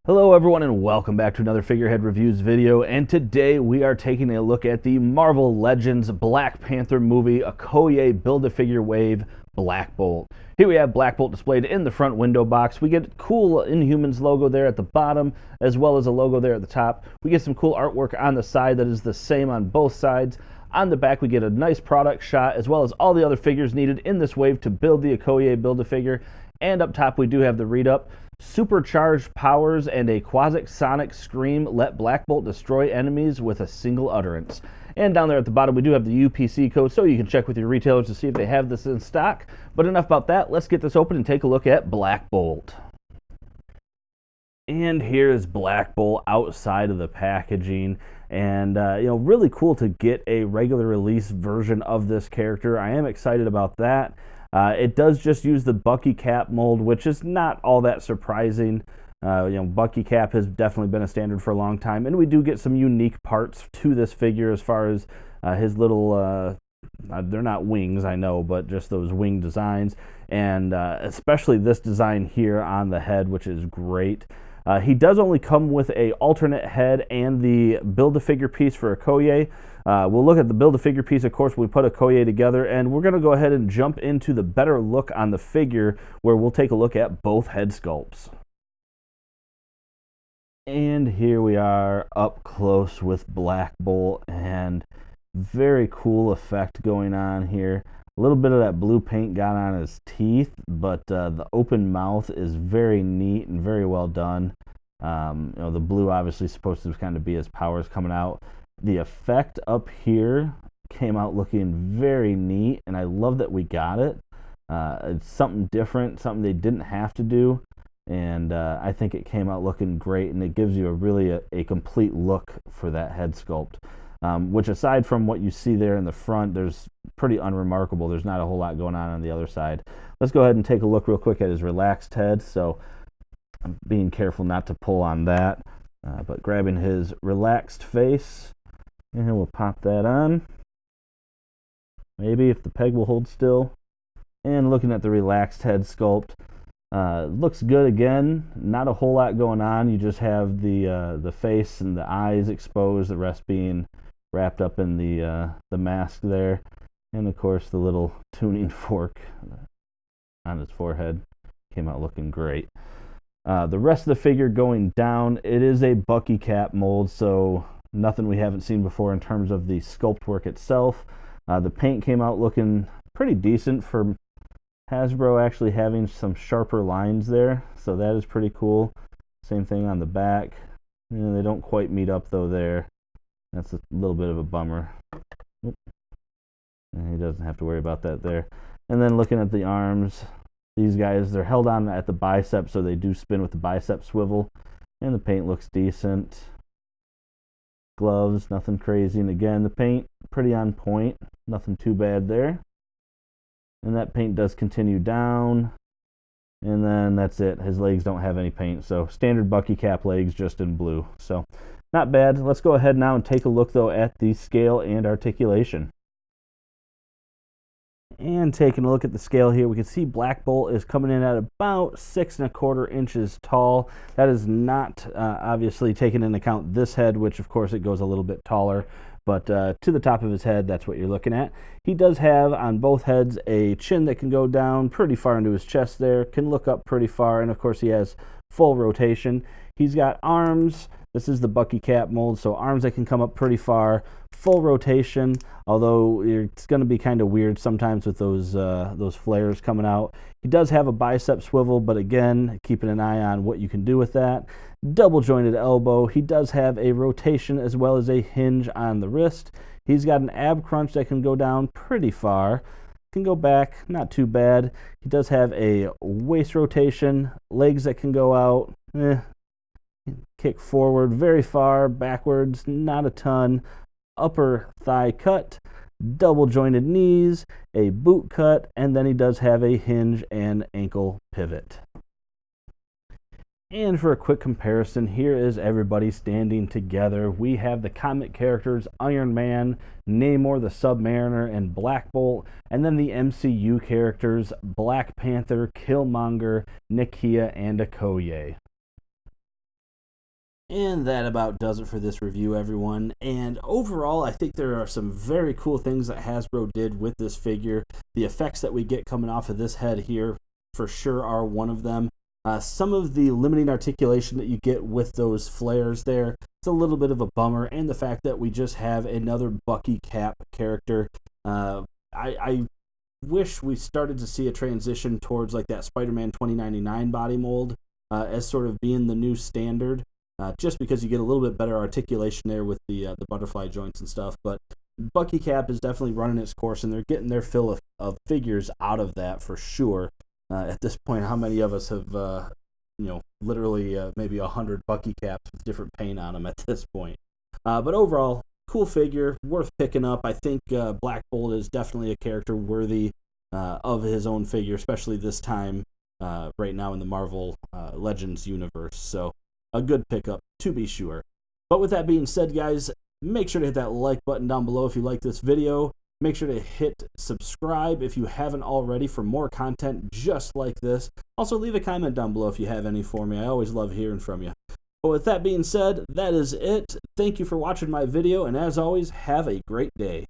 Hello everyone and welcome back to another Figurehead Reviews video, and today we are taking a look at the Marvel Legends Black Panther movie Okoye Build-A-Figure Wave Black Bolt. Here we have Black Bolt displayed in the front window box. We get cool Inhumans logo there at the bottom as well as a logo there at the top. We get some cool artwork on the side that is the same on both sides. On the back we get a nice product shot as well as all the other figures needed in this wave to build the Okoye Build-A-Figure. And up top we do have the read-up. Supercharged powers and a quasic-sonic scream let Black Bolt destroy enemies with a single utterance. And down there at the bottom we do have the UPC code so you can check with your retailers to see if they have this in stock. But enough about that, let's get this open and take a look at Black Bolt. And here is Black Bolt outside of the packaging, and really cool to get a regular release version of this character. I am excited about that. It does just use the Bucky cap mold, which is not all that surprising. Bucky cap has definitely been a standard for a long time, and we do get some unique parts to this figure as far as his little, they're not wings, I know, but just those wing designs, and especially this design here on the head, which is great. He does only come with a alternate head and the Build-A-Figure piece for Okoye. We'll look at the Build-A-Figure piece, of course, when we put Okoye together, and we're going to go ahead and jump into the better look on the figure, where we'll take a look at both head sculpts. And here we are up close with Black Bolt, and very cool effect going on here. A little bit of that blue paint got on his teeth, but the open mouth is very neat and very well done. The blue obviously supposed to kind of be his powers coming out. The effect up here came out looking very neat, and I love that we got it. It's something different, something they didn't have to do, and I think it came out looking great, and it gives you a complete look for that head sculpt. Which, aside from what you see there in the front, there's pretty unremarkable. There's not a whole lot going on the other side. Let's go ahead and take a look real quick at his relaxed head. So I'm being careful not to pull on that, but grabbing his relaxed face, and we'll pop that on. Maybe if the peg will hold still. And looking at the relaxed head sculpt, looks good again. Not a whole lot going on. You just have the face and the eyes exposed, the rest being wrapped up in the mask there, and of course the little tuning fork on his forehead came out looking great. The rest of the figure going down, it is a Bucky cap mold, so nothing we haven't seen before in terms of the sculpt work itself. The paint came out looking pretty decent for Hasbro, actually having some sharper lines there, so that is pretty cool. Same thing on the back. They don't quite meet up though there. That's a little bit of a bummer. And he doesn't have to worry about that there. And then looking at the arms, these guys, they're held on at the bicep, so they do spin with the bicep swivel, and the paint looks decent. Gloves, nothing crazy, and again, the paint pretty on point, nothing too bad there. And that paint does continue down, and then that's it. His legs don't have any paint, so standard Bucky cap legs, just in blue. So not bad. Let's go ahead now and take a look though at the scale and articulation. And taking a look at the scale here, we can see Black Bolt is coming in at about 6 1/4 inches tall. That is not obviously taking into account this head, which of course it goes a little bit taller. But to the top of his head, that's what you're looking at. He does have on both heads a chin that can go down pretty far into his chest there, can look up pretty far, and of course he has full rotation. He's got arms. This is the Bucky cap mold, so arms that can come up pretty far, full rotation, although it's going to be kind of weird sometimes with those flares coming out. He does have a bicep swivel, but again, keeping an eye on what you can do with that. Double jointed elbow. He does have a rotation as well as a hinge on the wrist. He's got an ab crunch that can go down pretty far. Can go back, not too bad. He does have a waist rotation, legs that can go out, kick forward very far, backwards not a ton, upper thigh cut, double jointed knees, a boot cut, and then he does have a hinge and ankle pivot. And for a quick comparison, here is everybody standing together. We have the comic characters Iron Man, Namor the Submariner, and Black Bolt, and then the MCU characters Black Panther, Killmonger, Nakia, and Okoye. And that about does it for this review, everyone. And overall, I think there are some very cool things that Hasbro did with this figure. The effects that we get coming off of this head here for sure are one of them. Some of the limiting articulation that you get with those flares there, it's a little bit of a bummer. And the fact that we just have another Bucky Cap character. I wish we started to see a transition towards like that Spider-Man 2099 body mold as sort of being the new standard. Just because you get a little bit better articulation there with the butterfly joints and stuff. But Bucky Cap is definitely running its course, and they're getting their fill of figures out of that for sure. At this point, how many of us have, literally maybe 100 Bucky Caps with different paint on them at this point? But overall, cool figure, worth picking up. I think Black Bolt is definitely a character worthy of his own figure, especially this time right now in the Marvel Legends universe. So a good pickup, to be sure. But with that being said, guys, make sure to hit that like button down below if you like this video. Make sure to hit subscribe if you haven't already for more content just like this. Also, leave a comment down below if you have any for me. I always love hearing from you. But with that being said, that is it. Thank you for watching my video, and as always, have a great day.